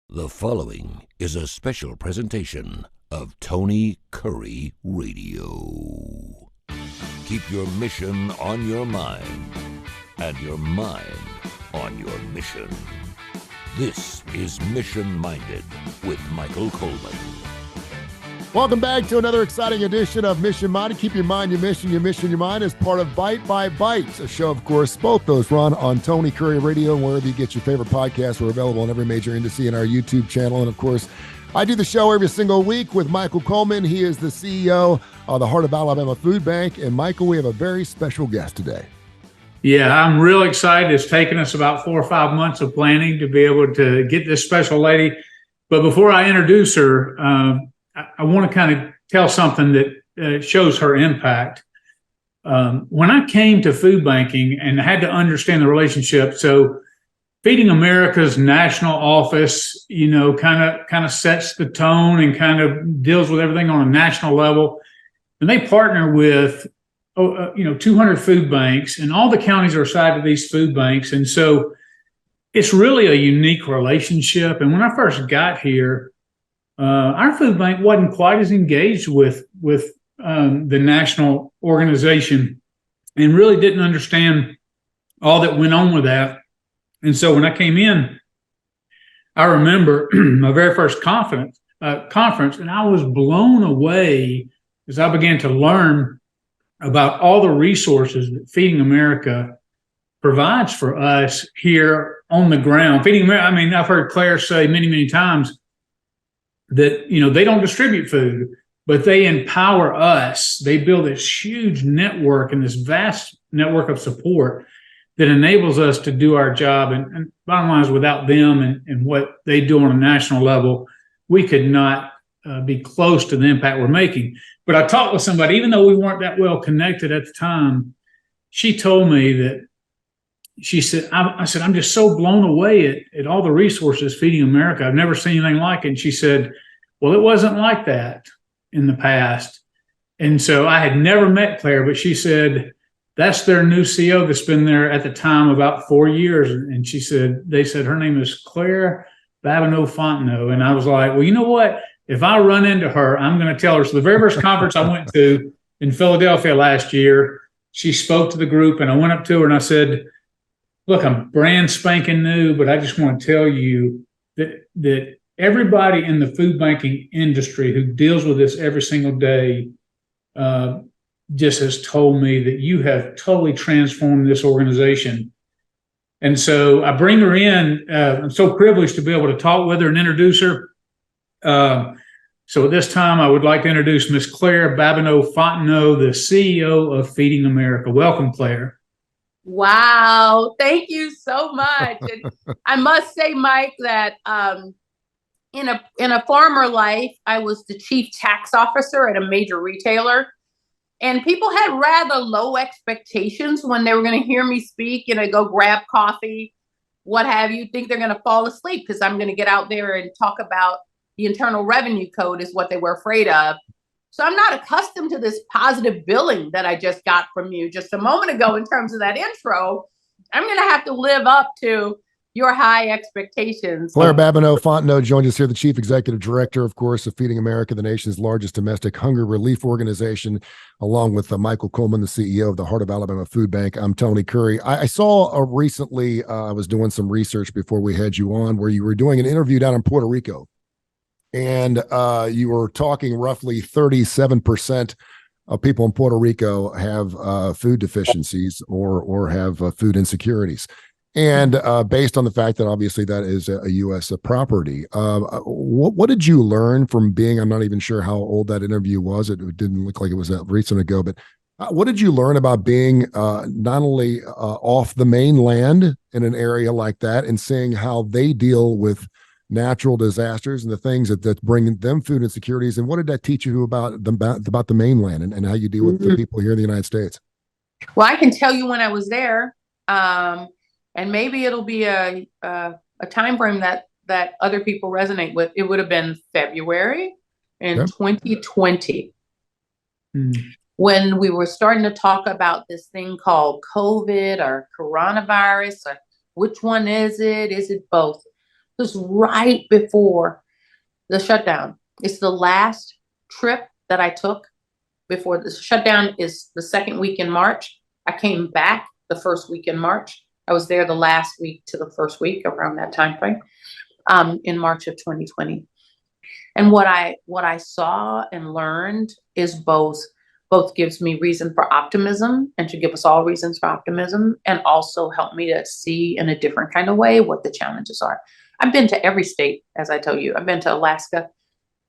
The following is a special presentation of Tony Curry Radio. Keep your mission on your mind and your mind on your mission. This is Mission Minded with Michael Coleman. Welcome back to another exciting edition of Mission Minded. Keep your mind, your mission, your mission, your mind as part of Bite by Bites, a show, of course, both those run on Tony Curry Radio and wherever you get your favorite podcasts. We're available on every major industry in our YouTube channel. And, of course, I do the show every single week with Michael Coleman. He is the CEO of the Heart of Alabama Food Bank. And, Michael, we have a very special guest today. Yeah, I'm real excited. It's taken us about 4 or 5 months of planning to be able to get this special lady. But before I introduce her, I want to kind of tell something that shows her impact. When I came to food banking and had to understand the relationship, so Feeding America's national office, kind of sets the tone and kind of deals with everything on a national level. And they partner with 200 food banks, and all the counties are assigned to these food banks. And so it's really a unique relationship. And when I first got here, our food bank wasn't quite as engaged with the national organization and really didn't understand all that went on with that. And so when I came in, I remember my very first conference, and I was blown away as I began to learn about all the resources that Feeding America provides for us here on the ground. Feeding America, I've heard Claire say many, many times that, they don't distribute food, but they empower us. They build this huge network and this vast network of support that enables us to do our job. And bottom line is, without them and what they do on a national level, we could not be close to the impact we're making. But I talked with somebody, even though we weren't that well connected at the time, she told me that, she said, I said, I'm just so blown away at all the resources Feeding America. I've never seen anything like it. And she said, well, it wasn't like that in the past. And so I had never met Claire, but she said, that's their new CEO that's been there at the time about 4 years. And she said, they said her name is Claire Babineaux Fontenot. And I was like, well, you know what? If I run into her, I'm going to tell her. So the very first conference I went to in Philadelphia last year, she spoke to the group, and I went up to her and I said, look, I'm brand spanking new, but I just want to tell you that everybody in the food banking industry who deals with this every single day just has told me that you have totally transformed this organization. And so I bring her in. I'm so privileged to be able to talk with her and introduce her. So at this time, I would like to introduce Ms. Claire Babineaux Fontenot, the CEO of Feeding America. Welcome, Claire. Wow. Thank you so much. And I must say, Mike, that in a former life, I was the chief tax officer at a major retailer. And people had rather low expectations when they were going to hear me speak, go grab coffee, what have you, think they're going to fall asleep because I'm going to get out there and talk about the Internal Revenue Code is what they were afraid of. So I'm not accustomed to this positive billing that I just got from you just a moment ago in terms of that intro. I'm going to have to live up to your high expectations. Claire Babineaux Fontenot joins us here, the Chief Executive Director, of course, of Feeding America, the nation's largest domestic hunger relief organization, along with Michael Coleman, the CEO of the Heart of Alabama Food Bank. I'm Tony Curry. I saw recently, I was doing some research before we had you on, where you were doing an interview down in Puerto Rico. And you were talking roughly 37% of people in Puerto Rico have food deficiencies or have food insecurities. And based on the fact that obviously that is a U.S. property, what did you learn from being, I'm not even sure how old that interview was. It didn't look like it was that recent ago, but what did you learn about being not only off the mainland in an area like that and seeing how they deal with natural disasters and the things that bring them food insecurities, and what did that teach you about the mainland and how you deal with the people here in the United States? Well, I can tell you when I was there, and maybe it'll be a time frame that other people resonate with. It would have been February in 2020, when we were starting to talk about this thing called COVID or coronavirus, or which one is it? Is it both? It was right before the shutdown. It's the last trip that I took before the shutdown is the second week in March. I came back the first week in March. I was there the last week to the first week around that time frame, in March of 2020. And what I saw and learned is both gives me reason for optimism and should give us all reasons for optimism, and also help me to see in a different kind of way what the challenges are. I've been to every state, as I tell you. I've been to Alaska.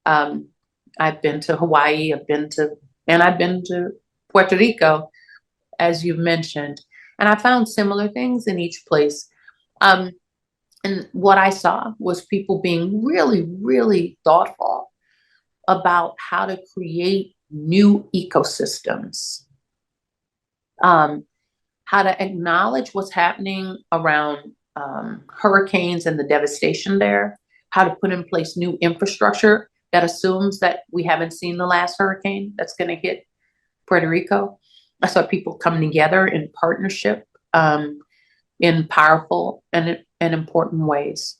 I've been to Hawaii. I've been to Puerto Rico, as you've mentioned. And I found similar things in each place. And what I saw was people being really, really thoughtful about how to create new ecosystems, how to acknowledge what's happening around hurricanes and the devastation there, how to put in place new infrastructure that assumes that we haven't seen the last hurricane that's going to hit Puerto Rico. I saw people come together in partnership in powerful and important ways.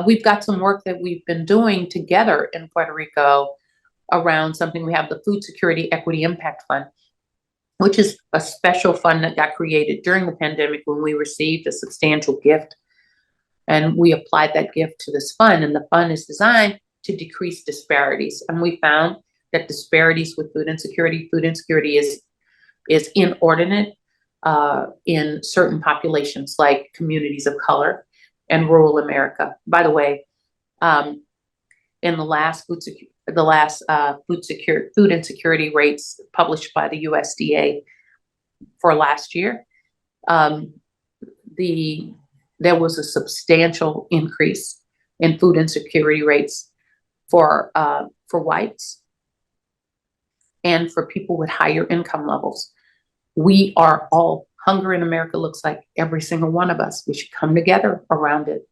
We've got some work that we've been doing together in Puerto Rico around something. We have the Food Security Equity Impact Fund, which is a special fund that got created during the pandemic when we received a substantial gift. And we applied that gift to this fund, and the fund is designed to decrease disparities. And we found that disparities with food insecurity is inordinate in certain populations like communities of color and rural America. By the way, in the last food insecurity rates published by the USDA for last year, there was a substantial increase in food insecurity rates for whites and for people with higher income levels. We are all, hunger in America looks like every single one of us. We should come together around it.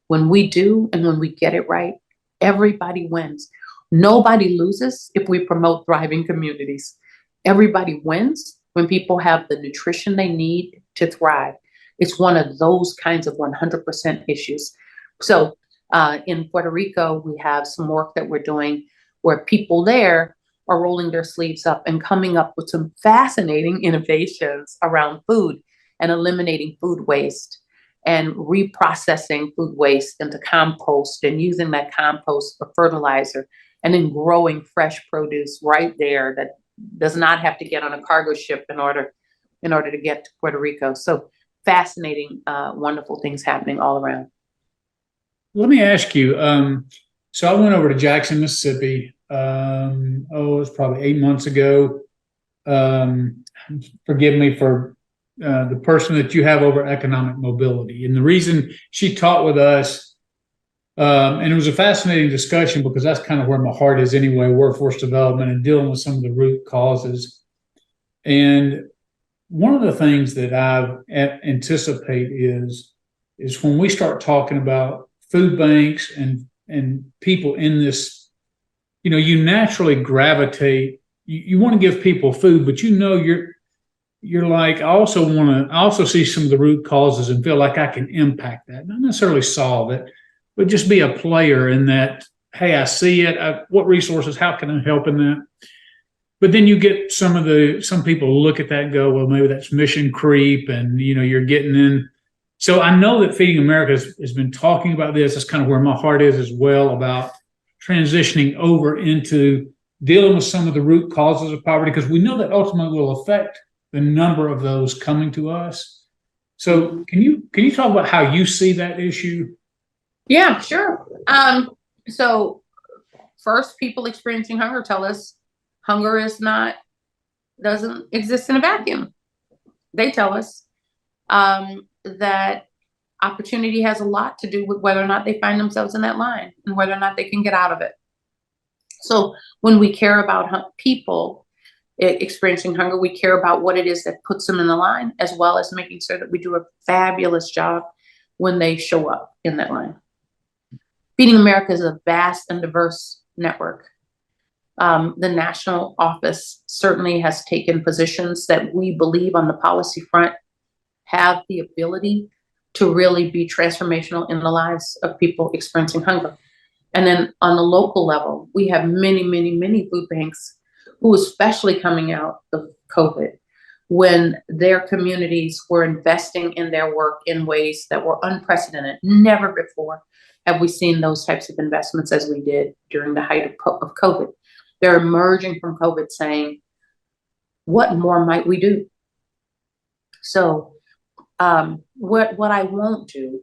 When we do, and when we get it right, everybody wins. Nobody loses if we promote thriving communities. Everybody wins when people have the nutrition they need to thrive. It's one of those kinds of 100% issues. So in Puerto Rico, we have some work that we're doing where people there are rolling their sleeves up and coming up with some fascinating innovations around food and eliminating food waste and reprocessing food waste into compost and using that compost for fertilizer, and then growing fresh produce right there that does not have to get on a cargo ship in order to get to Puerto Rico. So fascinating, wonderful things happening all around. Let me ask you, so I went over to Jackson, Mississippi, it was probably 8 months ago. Forgive me for the person that you have over economic mobility. And the reason she taught with us, and it was a fascinating discussion because that's kind of where my heart is anyway, workforce development and dealing with some of the root causes. And one of the things that I anticipate is when we start talking about food banks and people in this, you naturally gravitate. You want to give people food, but you're like, I also see some of the root causes and feel like I can impact that, not necessarily solve it, but just be a player in that. Hey, I see it. What resources? How can I help in that? But then you get some people look at that and go, well, maybe that's mission creep, and you're getting in. So I know that Feeding America has been talking about this. That's kind of where my heart is as well, about transitioning over into dealing with some of the root causes of poverty, because we know that ultimately will affect the number of those coming to us. So can you talk about how you see that issue? Yeah, sure. So first, people experiencing hunger tell us hunger doesn't exist in a vacuum. They tell us that opportunity has a lot to do with whether or not they find themselves in that line and whether or not they can get out of it. So when we care about people experiencing hunger, we care about what it is that puts them in the line, as well as making sure that we do a fabulous job when they show up in that line. Feeding America is a vast and diverse network. The national office certainly has taken positions that we believe on the policy front have the ability to really be transformational in the lives of people experiencing hunger. And then on the local level, we have many, many, many food banks who, especially coming out of COVID, when their communities were investing in their work in ways that were unprecedented. Never before have we seen those types of investments as we did during the height of COVID. They're emerging from COVID saying, what more might we do? So what I won't do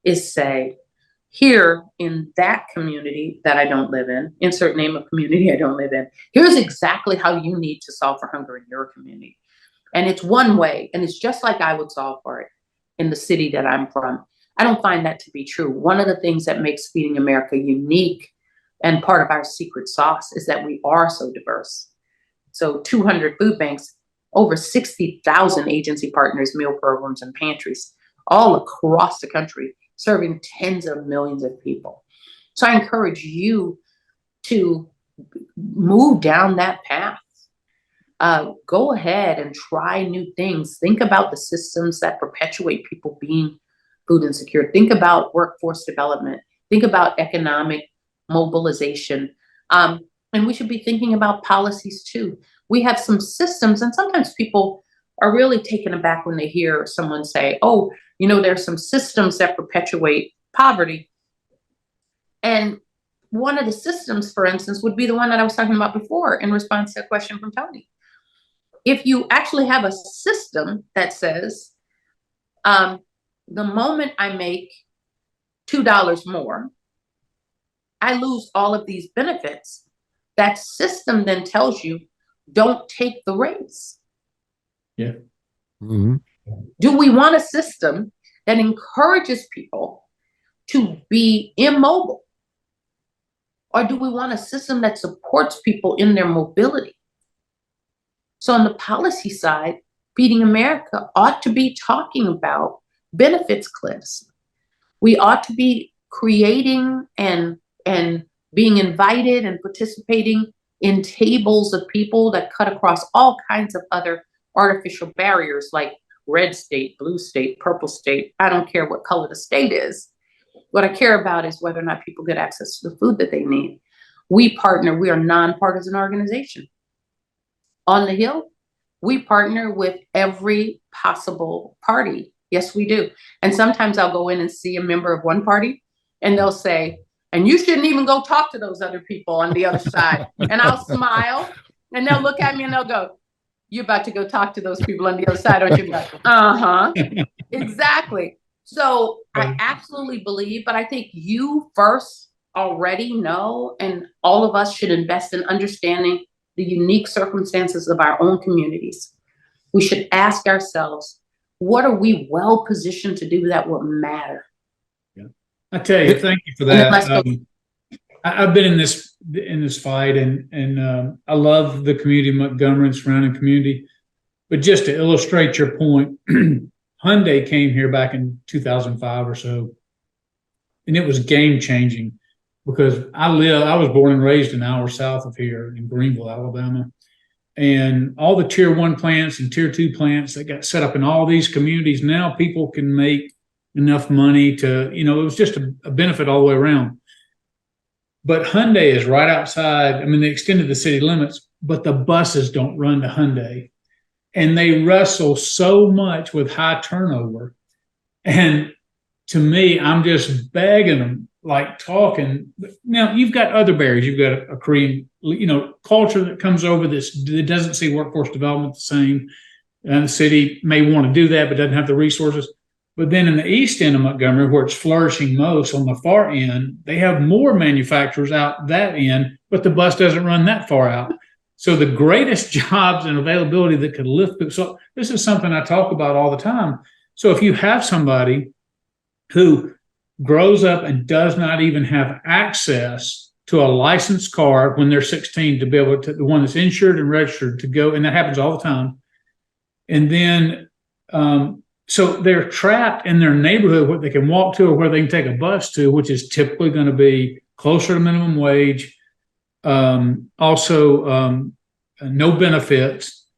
is say, here in that community that I don't live in, insert name of community I don't live in, here's exactly how you need to solve for hunger in your community. And it's one way, and it's just like I would solve for it in the city that I'm from. I don't find that to be true. One of the things that makes Feeding America unique and part of our secret sauce is that we are so diverse. So 200 food banks, over 60,000 agency partners, meal programs, and pantries, all across the country, serving tens of millions of people. So I encourage you to move down that path. Go ahead and try new things. Think about the systems that perpetuate people being food insecure. Think about workforce development. Think about economic mobilization. And we should be thinking about policies too. We have some systems, and sometimes people are really taken aback when they hear someone say, oh, you know, there's some systems that perpetuate poverty. And one of the systems, for instance, would be the one that I was talking about before in response to a question from Tony. If you actually have a system that says, the moment I make $2 more, I lose all of these benefits. That system then tells you, don't take the raise. Yeah. Mm-hmm. Do we want a system that encourages people to be immobile? Or do we want a system that supports people in their mobility? So on the policy side, Feeding America ought to be talking about benefits cliffs. We ought to be creating and being invited and participating in tables of people that cut across all kinds of other artificial barriers like red state, blue state, purple state. I don't care what color the state is. What I care about is whether or not people get access to the food that they need. We partner, we are a nonpartisan organization. On the Hill, we partner with every possible party. Yes, we do. And sometimes I'll go in and see a member of one party and they'll say, and you shouldn't even go talk to those other people on the other side. And I'll smile and they'll look at me and they'll go, you're about to go talk to those people on the other side, aren't you? Like, uh-huh, exactly. So I absolutely believe, but I think you first already know, and all of us should invest in understanding the unique circumstances of our own communities. We should ask ourselves, what are we well positioned to do that will matter? Yeah. I tell you, thank you for that. I've been in this fight, and I love the community of Montgomery and surrounding community. But just to illustrate your point, Hyundai came here back in 2005 or so, and it was game changing because I was born and raised an hour south of here in Greenville, Alabama. And all the tier 1 plants and tier 2 plants that got set up in all these communities, now people can make enough money to, it was just a benefit all the way around. But Hyundai is right outside. I mean, they extended the city limits, but the buses don't run to Hyundai. And they wrestle so much with high turnover. And to me, I'm just begging them, like talking. Now, you've got other barriers. You've got a Korean, culture that comes over that doesn't see workforce development the same. And the city may want to do that, but doesn't have the resources. But then in the east end of Montgomery, where it's flourishing most on the far end, they have more manufacturers out that end, but the bus doesn't run that far out. So the greatest jobs and availability that could lift people. So this is something I talk about all the time. So if you have somebody who grows up and does not even have access to a licensed car when they're 16 to be able to, the one that's insured and registered to go, and that happens all the time. And then, so they're trapped in their neighborhood where they can walk to or where they can take a bus to, which is typically going to be closer to minimum wage. Also, no benefits.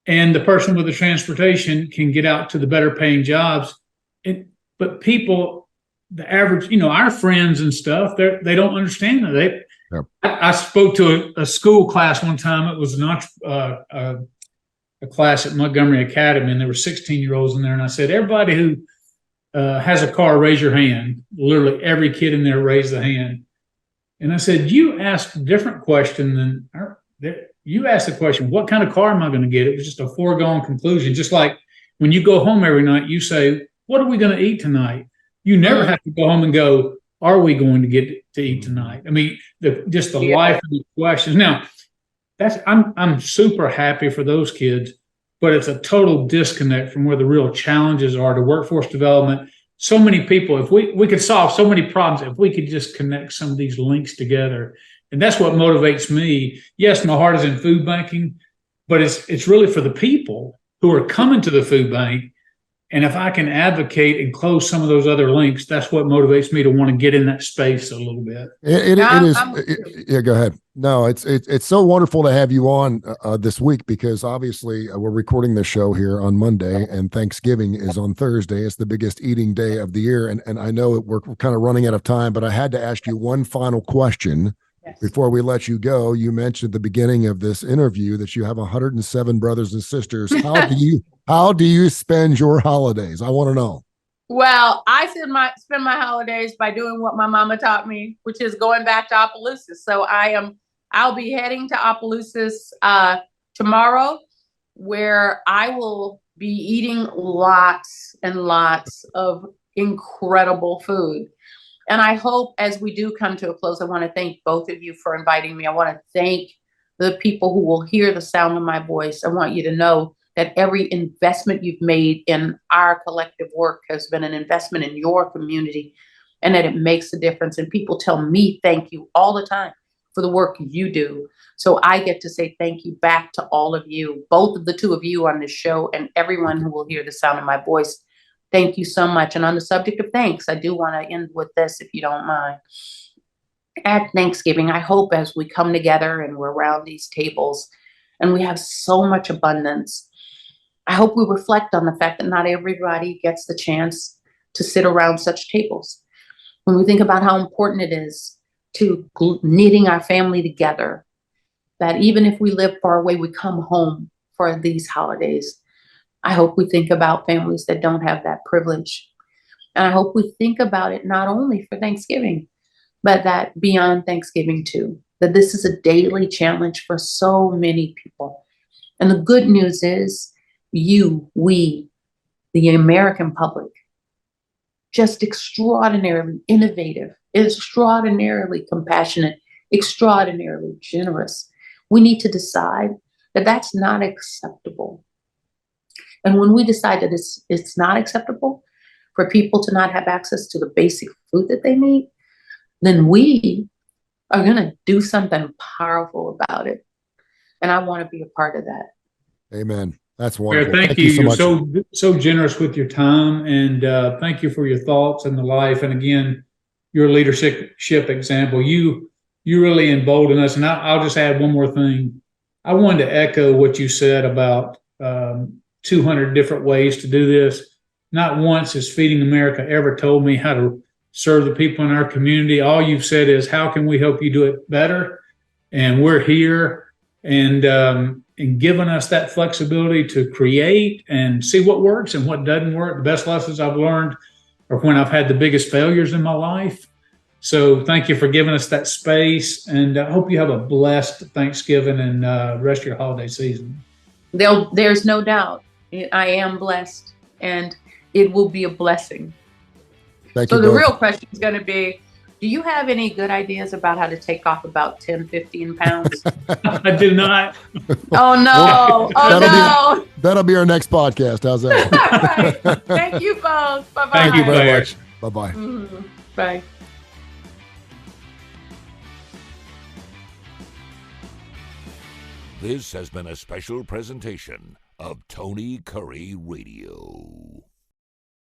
And the person with the transportation can get out to the better paying jobs. but people, the average, our friends and stuff, they don't understand that. I spoke to a school class one time. It was a class at Montgomery Academy, and there were 16-year-olds in there. And I said, everybody who has a car, raise your hand. Literally every kid in there raised the hand. And I said, you asked a different question you asked the question, what kind of car am I going to get? It was just a foregone conclusion. Just like when you go home every night, you say, what are we going to eat tonight? You never have to go home and go, are we going to get to eat tonight? I mean, the life of the questions. Now, I'm super happy for those kids, but it's a total disconnect from where the real challenges are to workforce development. So many people, if we could solve so many problems, if we could just connect some of these links together. And that's what motivates me. Yes, my heart is in food banking, but it's really for the people who are coming to the food bank. And if I can advocate and close some of those other links, that's what motivates me to want to get in that space a little bit. It is. Yeah, go ahead. No, it's so wonderful to have you on this week, because obviously we're recording this show here on Monday and Thanksgiving is on Thursday. It's the biggest eating day of the year. And I know we're kind of running out of time, but I had to ask you one final question. Yes. Before we let you go. You mentioned at the beginning of this interview that you have 107 brothers and sisters. How do you spend your holidays? I want to know. Well, I spend my holidays by doing what my mama taught me, which is going back to Opelousas. So I'll be heading to Opelousas tomorrow, where I will be eating lots and lots of incredible food. And I hope as we do come to a close, I want to thank both of you for inviting me. I want to thank the people who will hear the sound of my voice. I want you to know that every investment you've made in our collective work has been an investment in your community, and that it makes a difference. And people tell me thank you all the time for the work you do. So I get to say thank you back to all of you, both of the two of you on this show and everyone who will hear the sound of my voice. Thank you so much. And on the subject of thanks, I do want to end with this, if you don't mind. At Thanksgiving, I hope as we come together and we're around these tables and we have so much abundance, I hope we reflect on the fact that not everybody gets the chance to sit around such tables. When we think about how important it is to knitting our family together, that even if we live far away, we come home for these holidays. I hope we think about families that don't have that privilege. And I hope we think about it not only for Thanksgiving, but that beyond Thanksgiving too, that this is a daily challenge for so many people. And the good news is we, the American public, just extraordinarily innovative, extraordinarily compassionate, extraordinarily generous. We need to decide that that's not acceptable. And when we decide that it's not acceptable for people to not have access to the basic food that they need, then we are going to do something powerful about it. And I want to be a part of that. Amen. That's wonderful. Thank you. You're so generous with your time, and thank you for your thoughts and the life. And again, your leadership example, you really embolden us. And I'll just add one more thing. I wanted to echo what you said about 200 different ways to do this. Not once has Feeding America ever told me how to serve the people in our community. All you've said is, how can we help you do it better? And we're here and giving us that flexibility to create and see what works and what doesn't work. The best lessons I've learned are when I've had the biggest failures in my life. So thank you for giving us that space, and I hope you have a blessed Thanksgiving and rest of your holiday season. There's no doubt. I am blessed, and it will be a blessing. Thank you. So the real question is going to be, do you have any good ideas about how to take off about 10, 15 pounds? I do not. Oh, no. No. That'll be our next podcast. How's that? All right. Thank you both. Bye-bye. Thank you very much. Bye-bye. Mm-hmm. Bye. This has been a special presentation of Tony Curry Radio.